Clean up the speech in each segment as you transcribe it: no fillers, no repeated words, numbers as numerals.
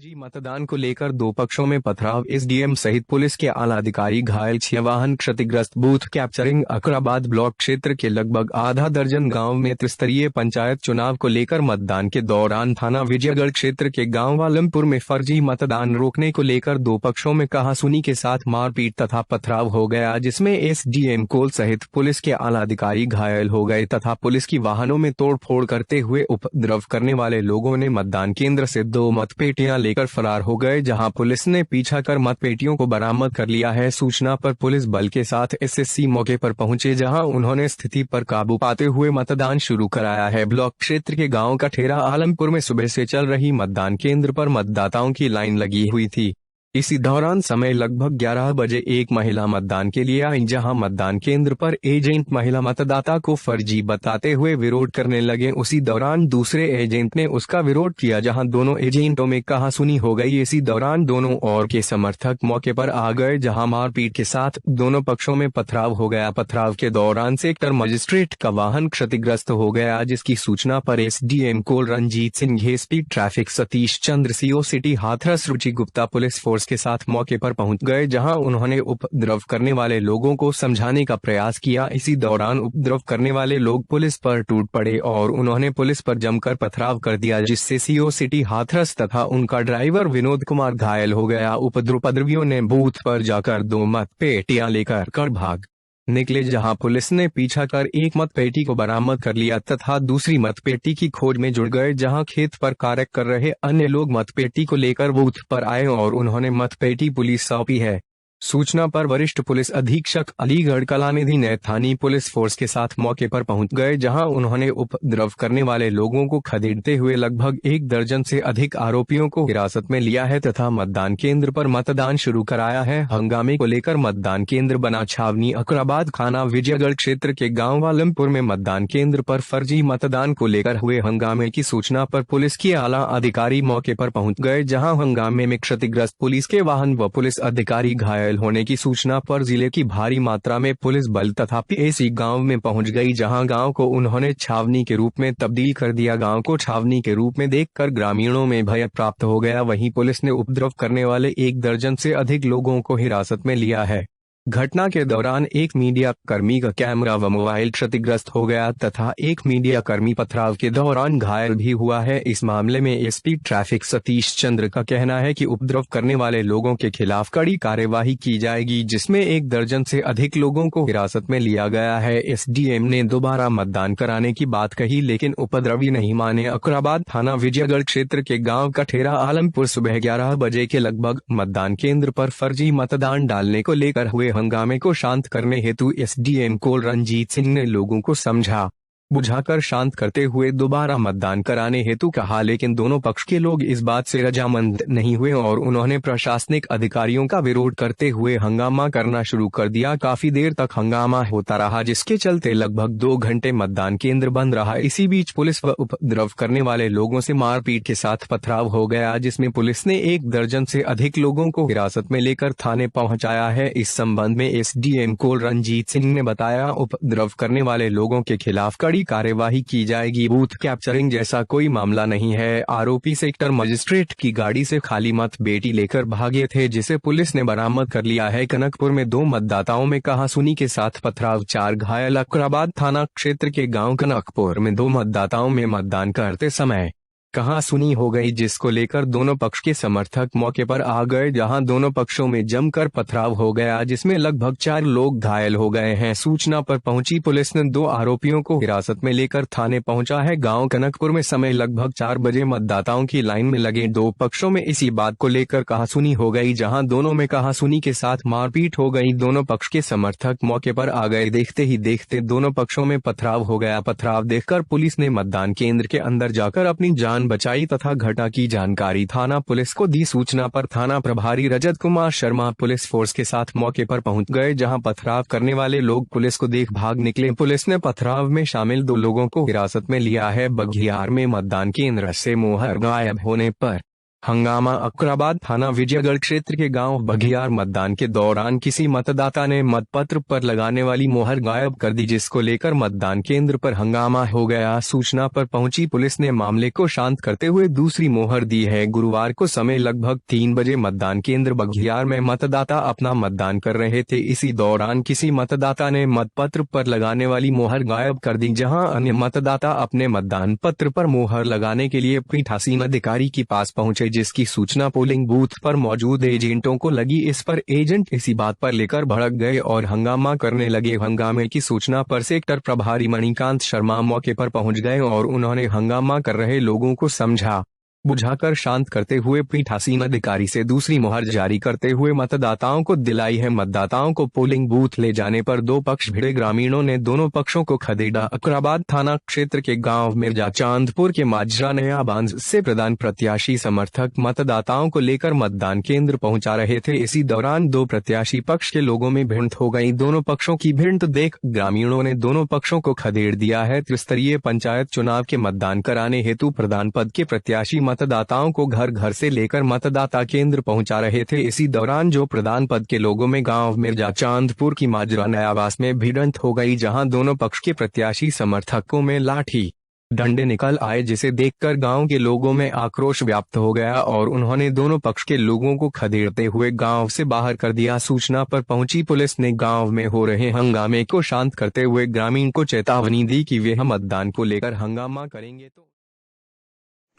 फर्जी मतदान को लेकर दो पक्षों में पथराव। एसडीएम सहित पुलिस के आला अधिकारी घायल, 6 वाहन क्षतिग्रस्त। Booth capturing. अकराबाद ब्लॉक क्षेत्र के लगभग आधा दर्जन गांव में त्रिस्तरीय पंचायत चुनाव को लेकर मतदान के दौरान थाना विजयगढ़ क्षेत्र के गांव आलमपुर में फर्जी मतदान रोकने को लेकर दो पक्षों में कहासुनी के साथ मारपीट तथा पथराव हो गया, जिसमें एसडीएम कोल सहित पुलिस के आला अधिकारी घायल हो गए तथा पुलिस की वाहनों में तोड़फोड़ करते हुए उपद्रव करने वाले लोगों ने मतदान केंद्र से 2 मतपेटियां लेकर फरार हो गए, जहां पुलिस ने पीछा कर मतपेटियों को बरामद कर लिया है। सूचना पर पुलिस बल के साथ एसएससी मौके पर पहुंचे, जहां उन्होंने स्थिति पर काबू पाते हुए मतदान शुरू कराया है। ब्लॉक क्षेत्र के गांव कठेरा आलमपुर में सुबह से चल रही मतदान केंद्र पर मतदाताओं की लाइन लगी हुई थी। इसी दौरान समय लगभग 11 बजे एक महिला मतदान के लिए आई, जहां मतदान केंद्र पर एजेंट महिला मतदाता को फर्जी बताते हुए विरोध करने लगे। उसी दौरान दूसरे एजेंट ने उसका विरोध किया, जहां दोनों एजेंटों में कहासुनी हो गई। इसी दौरान दोनों और के समर्थक मौके पर आ गए, जहां मारपीट के साथ दोनों पक्षों में पथराव हो गया। पथराव के दौरान सेक्टर मजिस्ट्रेट का वाहन क्षतिग्रस्त हो गया, जिसकी सूचना पर एसडीएम कोल Ranjit Singh, SP traffic Satish Chandra, CO city Hathras रुचि गुप्ता पुलिस फोर्स के साथ मौके पर पहुंच गए, जहां उन्होंने उपद्रव करने वाले लोगों को समझाने का प्रयास किया। इसी दौरान उपद्रव करने वाले लोग पुलिस पर टूट पड़े और उन्होंने पुलिस पर जमकर पथराव कर दिया, जिससे सीओ सिटी हाथरस तथा उनका ड्राइवर विनोद कुमार घायल हो गया। उपद्रवियों ने बूथ पर जाकर 2 मतपेटियां लेकर भाग निकले, जहां पुलिस ने पीछा कर एक मतपेटी को बरामद कर लिया तथा दूसरी मतपेटी की खोज में जुड़ गए, जहां खेत पर कार्य कर रहे अन्य लोग मतपेटी को लेकर बूथ पर आए और उन्होंने मतपेटी पुलिस सौंपी है। सूचना पर वरिष्ठ पुलिस अधीक्षक अलीगढ़ कलानिधि ने स्थानीय पुलिस फोर्स के साथ मौके पर पहुंच गए, जहां उन्होंने उपद्रव करने वाले लोगों को खदेड़ते हुए लगभग 1 दर्जन से अधिक आरोपियों को हिरासत में लिया है तथा मतदान केंद्र पर मतदान शुरू कराया है। हंगामे को लेकर मतदान केंद्र बना छावनी। अकराबाद थाना विजयगढ़ क्षेत्र के गांव आलमपुर में मतदान केंद्र पर फर्जी मतदान को लेकर हुए हंगामे की सूचना पर पुलिस के आला अधिकारी मौके पर पहुंच गए, जहां हंगामे में क्षतिग्रस्त पुलिस के वाहन व पुलिस अधिकारी घायल होने की सूचना पर जिले की भारी मात्रा में पुलिस बल तथा पीएसी गांव में पहुंच गई, जहां गांव को उन्होंने छावनी के रूप में तब्दील कर दिया। गांव को छावनी के रूप में देखकर ग्रामीणों में भय प्राप्त हो गया। वहीं पुलिस ने उपद्रव करने वाले 1 दर्जन से अधिक लोगों को हिरासत में लिया है। घटना के दौरान एक मीडिया कर्मी का कैमरा व मोबाइल क्षतिग्रस्त हो गया तथा एक मीडिया कर्मी पथराव के दौरान घायल भी हुआ है। इस मामले में एसपी ट्रैफिक सतीश चंद्र का कहना है कि उपद्रव करने वाले लोगों के खिलाफ कड़ी कार्यवाही की जाएगी, जिसमें 1 दर्जन से अधिक लोगों को हिरासत में लिया गया है। एसडीएम ने दोबारा मतदान कराने की बात कही, लेकिन उपद्रवी नहीं माने। अकराबाद थाना विजयगढ़ क्षेत्र के गाँव कठेरा आलमपुर सुबह 11 बजे के लगभग मतदान केंद्र पर फर्जी मतदान डालने को लेकर हुए हंगामे को शांत करने हेतु एसडीएम कोल रंजीत सिंह ने लोगों को समझा बुझाकर शांत करते हुए दोबारा मतदान कराने हेतु कहा, लेकिन दोनों पक्ष के लोग इस बात से रजामंद नहीं हुए और उन्होंने प्रशासनिक अधिकारियों का विरोध करते हुए हंगामा करना शुरू कर दिया। काफी देर तक हंगामा होता रहा, जिसके चलते लगभग 2 घंटे मतदान केंद्र बंद रहा। इसी बीच पुलिस व उपद्रव करने वाले लोगों से मारपीट के साथ पथराव हो गया, जिसमें पुलिस ने 1 दर्जन से अधिक लोगों को हिरासत में लेकर थाने पहुंचाया है। इस संबंध में एसडीएम कोल रंजीत सिंह ने बताया, उपद्रव करने वाले लोगों के खिलाफ कड़ी कार्यवाही की जाएगी। बूथ कैप्चरिंग जैसा कोई मामला नहीं है। आरोपी सेक्टर मजिस्ट्रेट की गाड़ी से खाली मतपेटी लेकर भागे थे, जिसे पुलिस ने बरामद कर लिया है। कनकपुर में 2 मतदाताओं में कहासुनी के साथ पथराव, 4 घायल। अकराबाद थाना क्षेत्र के गांव कनकपुर में 2 मतदाताओं में मतदान करते समय कहासुनी हो गई, जिसको लेकर दोनों पक्ष के समर्थक मौके पर आ गए, जहां दोनों पक्षों में जमकर पथराव हो गया, जिसमें लगभग 4 लोग घायल हो गए हैं। सूचना पर पहुंची पुलिस ने 2 आरोपियों को हिरासत में लेकर थाने पहुंचा है। गांव कनकपुर में समय लगभग 4 बजे मतदाताओं की लाइन में लगे 2 पक्षों में इसी बात को लेकर कहासुनी हो गई, जहां दोनों में कहासुनी के साथ मारपीट हो गई। दोनों पक्ष के समर्थक मौके पर आ गए। देखते ही देखते दोनों पक्षों में पथराव हो गया। पथराव देखकर पुलिस ने मतदान केंद्र के अंदर जाकर अपनी जान बचाई तथा घटना की जानकारी थाना पुलिस को दी। सूचना पर थाना प्रभारी रजत कुमार शर्मा पुलिस फोर्स के साथ मौके पर पहुंच गए, जहां पथराव करने वाले लोग पुलिस को देख भाग निकले। पुलिस ने पथराव में शामिल 2 लोगों को हिरासत में लिया है। बघियार में मतदान केंद्र से मोहर गायब होने पर हंगामा अकराबाद थाना विजयगढ़ क्षेत्र के गांव बघियार मतदान के दौरान किसी मतदाता ने मतपत्र पर लगाने वाली मोहर गायब कर दी, जिसको लेकर मतदान केंद्र पर हंगामा हो गया। सूचना पर पहुंची पुलिस ने मामले को शांत करते हुए दूसरी मोहर दी है। गुरुवार को समय लगभग 3 बजे मतदान केंद्र बघियार में मतदाता अपना मतदान कर रहे थे। इसी दौरान किसी मतदाता ने मतपत्र पर लगाने वाली मोहर गायब कर दी, जहां अन्य मतदाता अपने मतदान पत्र पर मोहर लगाने के लिए पीठासीन अधिकारी के पास पहुंचे, जिसकी सूचना पोलिंग बूथ पर मौजूद एजेंटों को लगी। इस पर एजेंट इसी बात पर लेकर भड़क गए और हंगामा करने लगे। हंगामे की सूचना पर सेक्टर प्रभारी मणिकांत शर्मा मौके पर पहुंच गए और उन्होंने हंगामा कर रहे लोगों को समझा बुझाकर शांत करते हुए पीठासीन अधिकारी से दूसरी मोहर जारी करते हुए मतदाताओं को दिलाई है। मतदाताओं को पोलिंग बूथ ले जाने पर दो पक्ष भिड़े। ग्रामीणों ने दोनों पक्षों को खदेड़ा। अकराबाद थाना क्षेत्र के गांव मिर्जा चांदपुर के माजरा नया बांध से प्रधान प्रत्याशी समर्थक मतदाताओं को लेकर मतदान केंद्र पहुंचा रहे थे। इसी दौरान दो प्रत्याशी पक्ष के लोगों में भिड़ंत हो गई। दोनों पक्षों की भिड़ंत देख ग्रामीणों ने दोनों पक्षों को खदेड़ दिया है। त्रिस्तरीय पंचायत चुनाव के मतदान कराने हेतु प्रधान पद के प्रत्याशी मतदाताओं को घर घर से लेकर मतदाता केंद्र पहुंचा रहे थे। इसी दौरान जो प्रधान पद के लोगों में गांव मिर्जा चांदपुर की माजरा नयावास में भिड़ंत हो गई, जहां दोनों पक्ष के प्रत्याशी समर्थकों में लाठी डंडे निकल आए, जिसे देखकर गांव के लोगों में आक्रोश व्याप्त हो गया और उन्होंने दोनों पक्ष के लोगों को खदेड़ते हुए गांव से बाहर कर दिया। सूचना पर पहुंची पुलिस ने गांव में हो रहे हंगामे को शांत करते हुए ग्रामीण को चेतावनी दी कि वे मतदान को लेकर हंगामा करेंगे तो।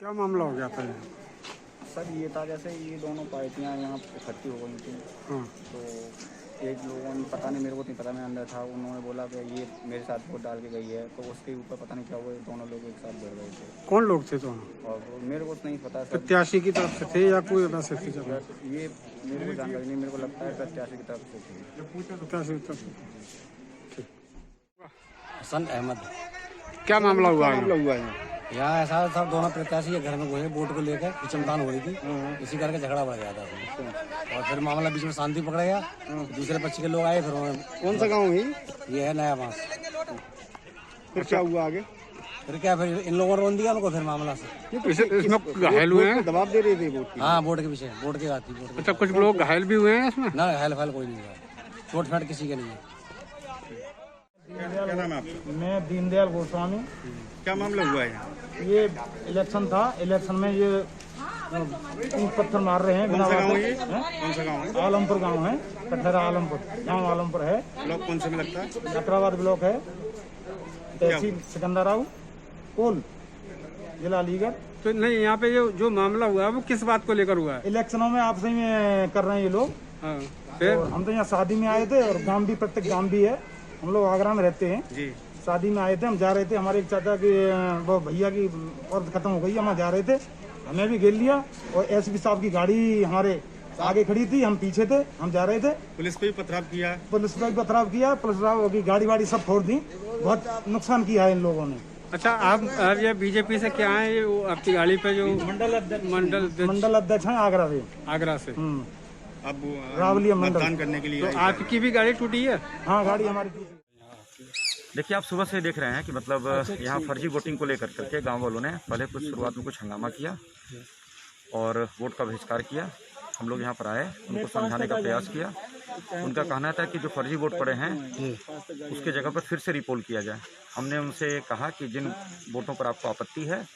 क्या मामला हो गया था? सर ये था, जैसे ये दोनों पार्टियां यहाँ इकट्ठी हो गई थी। तो एक लोगों ने, पता नहीं, मेरे को नहीं पता, मैं अंदर था, उन्होंने बोला कि ये मेरे साथ वोट डाल के गई है, तो उसके ऊपर पता नहीं क्या हुआ, दोनों लोग एक साथ बढ़ गए थे। कौन लोग थे दोनों? और मेरे को नहीं पता सर। प्रत्याशी की तरफ से थे या कोई वैसे थे? ये मेरे को जानकारी नहीं, मेरे को लगता है प्रत्याशी की तरफ से थे। प्रत्याशी की तरफ से। हसन अहमद। क्या मामला हुआ है? यहाँ ऐसा था, दोनों प्रत्याशी के घर में घुसे वोट को लेकर खिंचतान हो रही थी, इसी करके झगड़ा बढ़ गया था उसमें। और फिर मामला बीच में शांति पकड़ गया। दूसरे पक्ष के लोग आए, फिर कौन सा गांव है ये है नया बांस। फिर क्या हुआ आगे? फिर क्या, फिर इन लोगों ने रोन दिया उनको, फिर मामला से इसमें घायल हुए हैं? दबाव दे रहे थे वोट? हाँ, वोट के विषय, वोट के आती। अच्छा, कुछ लोग घायल भी हुए हैं इसमें? ना, घायल फायल कोई नहीं हुआ, चोट फाट किसी के नहीं है। क्या नाम है आपका? मैं दीनदयाल गोस्वामी। क्या मामला हुआ है? ये इलेक्शन था, इलेक्शन में ये ईंट पत्थर मार रहे हैं। कौन सा गाँव है? कौन सा गाँव है? आलमपुर गांव है, कठहरा आलमपुर, गाँव आलमपुर है। ब्लॉक कौन से में लगता है? अकराबाद ब्लॉक है, तहसील सिकंदराव, कोल, जिला अलीगढ़। तो नहीं, यहाँ पे जो मामला हुआ है वो किस बात को लेकर हुआ है? इलेक्शनों में आपस में कर रहे हैं ये लोग। फिर और हम तो यहाँ शादी में आए थे, और गाँव भी, प्रत्येक गाँव भी है, हम लोग आगरा में रहते हैं जी। शादी में आए थे, हम जा रहे थे, हमारे एक चाचा की, वो भैया की औरत खत्म हो गई, हम जा रहे थे, हमें भी घेर लिया और एसपी साहब की गाड़ी हमारे आगे खड़ी थी, हम पीछे थे, हम जा रहे थे। पुलिस पे भी पथराव किया? पुलिस पे भी पथराव किया, पुलिस की गाड़ी वाड़ी सब फोड़ दी, बहुत नुकसान किया है इन लोगों ने। अच्छा, आप ये बीजेपी से क्या है? ये आपकी गाड़ी पे जो मंडल अध्यक्ष हैं आगरा से। आगरा से अब रावलिया मंडल मतदान करने के लिए। तो आपकी भी गाड़ी टूटी है? हाँ, गाड़ी हमारी टूटी। देखिए, आप सुबह से देख रहे हैं कि मतलब यहाँ फर्जी वोटिंग को लेकर करके गांव वालों ने पहले कुछ शुरुआत में कुछ हंगामा किया और वोट का बहिष्कार किया। हम लोग यहाँ पर आए, उनको समझाने का प्रयास किया। उनका कहना था कि जो फर्जी वोट पड़े हैं उसके जगह पर फिर से रिपोल किया जाए। हमने उनसे कहा कि जिन वोटों पर आपको आपत्ति है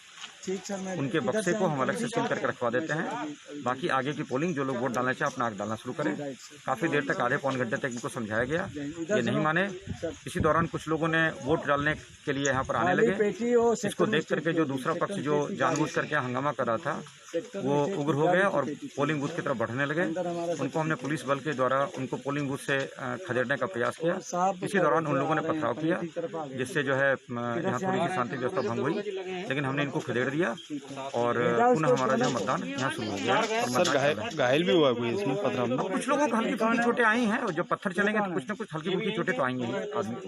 उनके बक्से को हम अलग से सील करके रखवा देते हैं, बाकी आगे की पोलिंग जो लोग वोट डालना चाहे अपना आग डालना शुरू करें। काफ़ी देर तक, आधे पौन घंटे तक इनको समझाया गया, ये नहीं माने। इसी दौरान कुछ लोगों ने वोट डालने के लिए यहाँ पर आने लगे। इसको देख करके जो दूसरा पक्ष जो जानबूझ करके हंगामा कर रहा था वो उग्र हो गए और पोलिंग बूथ की तरफ बढ़ने लगे। उनको हमने पुलिस बल के द्वारा उनको पोलिंग बूथ से खदेड़ने का प्रयास किया। इसी दौरान उन लोगों ने पथराव किया, जिससे जो है यहाँ थोड़ी सी शांति व्यवस्था भंग हुई, लेकिन हमने इनको खदेड़ दिया और पुनः हमारा जो मतदान यहाँ शुरू हो गया। सर, घायल भी हुआ कोई इसमें पथराव में? कुछ लोगों को हल्की फुल्की चोटें आई हैं, और जब पत्थर चलेंगे तो कुछ न कुछ हल्की फुल्की चोटें तो आएंगी ही आदमी को,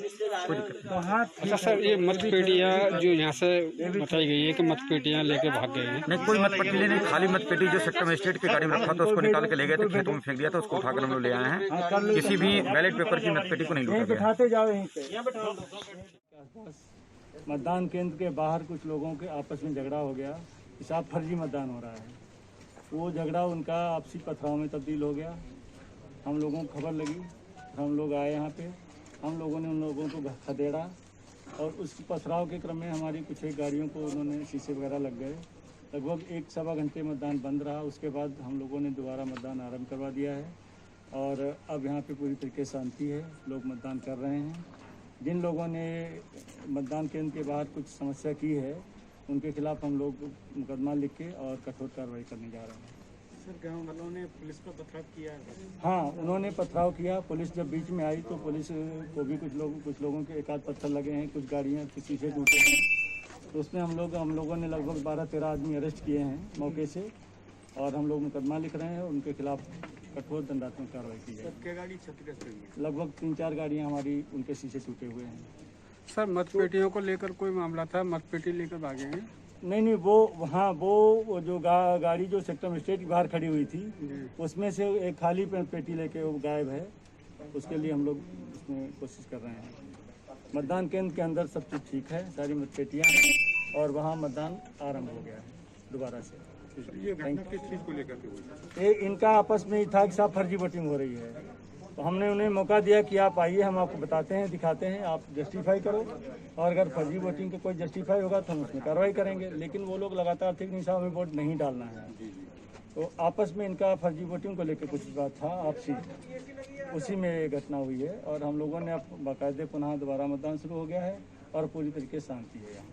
कोई दिक्कत नहीं। अच्छा सर, ये मतपेटियाँ जो यहाँ से बताई गई है कि मतपेटियाँ लेके भाग गए हैं? नहीं, कोई मतपेटी नहीं, खाली मतपेटी जो सेक्टर मजिस्ट्रेट की गाड़ी में रखा था उसको निकाल के ले गए थे, खेतों में फेंक दिया था, उसको उठाकर हम लोग ले आए हैं। किसी भी बैलेट पेपर की मतपेटी को नहीं लूटा गया। मतदान केंद्र के बाहर कुछ लोगों के आपस में झगड़ा हो गया, इस आप फर्जी मतदान हो रहा है। वो झगड़ा उनका आपसी पथराव में तब्दील हो गया। हम लोगों को खबर लगी, हम लोग आए यहाँ पे, हम लोगों ने उन लोगों को खदेड़ा और उस पथराव के क्रम में हमारी कुछ एक गाड़ियों को उन्होंने शीशे वगैरह लग गए। लगभग 1-1.25 घंटे मतदान बंद रहा। उसके बाद हम लोगों ने दोबारा मतदान आरंभ करवा दिया है और अब यहाँ पे पूरी तरीके से शांति है, लोग मतदान कर रहे हैं। जिन लोगों ने मतदान केंद्र के बाहर कुछ समस्या की है उनके खिलाफ हम लोग मुकदमा लिख के और कठोर कार्रवाई करने जा रहे हैं। सर गाँव वालों ने पुलिस पर पथराव किया है? हाँ, उन्होंने पथराव किया। पुलिस जब बीच में आई तो पुलिस को भी कुछ लोगों के एक आध पत्थर लगे हैं, कुछ गाड़ियाँ के शीशे टूटे हैं। तो उसमें हम लोगों ने लगभग 12-13 आदमी अरेस्ट किए हैं मौके से और हम लोग मुकदमा लिख रहे हैं। उनके खिलाफ कठोर दंडात्मक कार्रवाई की जाए। क्या गाड़ी क्षतिग्रस्त हुई है? लगभग 3-4 गाड़ियाँ हमारी उनके शीशे टूटे हुए हैं। सर मतपेटियों को लेकर कोई मामला था, मतपेटी लेकर भागे हैं? नहीं, वो जो गाड़ी जो सेक्टर मजिस्ट्रेट के बाहर खड़ी हुई थी उसमें से एक खाली पेटी लेके वो गायब है। उसके लिए हम लोग उसमें कोशिश कर रहे हैं। मतदान केंद्र के अंदर सब कुछ ठीक है, सारी मतपेटियाँ हैं और वहाँ मतदान आरंभ हो गया है दोबारा से। ये घटना किस चीज़ को लेकर के हुई? ये इनका आपस में ही था कि साहब फर्जी वोटिंग हो रही है, तो हमने उन्हें मौका दिया कि आप आइए, हम आपको बताते हैं, दिखाते हैं, आप जस्टिफाई करो और अगर फर्जी वोटिंग का कोई जस्टिफाई होगा तो हम उसमें कार्रवाई करेंगे। लेकिन वो लोग लगातार थे कि नहीं साहब हमें वोट नहीं डालना है। तो आपस में इनका फर्जी वोटिंग को लेकर कुछ बात था आपसी, उसी में ये घटना हुई है और हम लोगों ने अब बाकायदे पुनः दोबारा मतदान शुरू हो गया है और पूरी तरीके से शांति है यहाँ।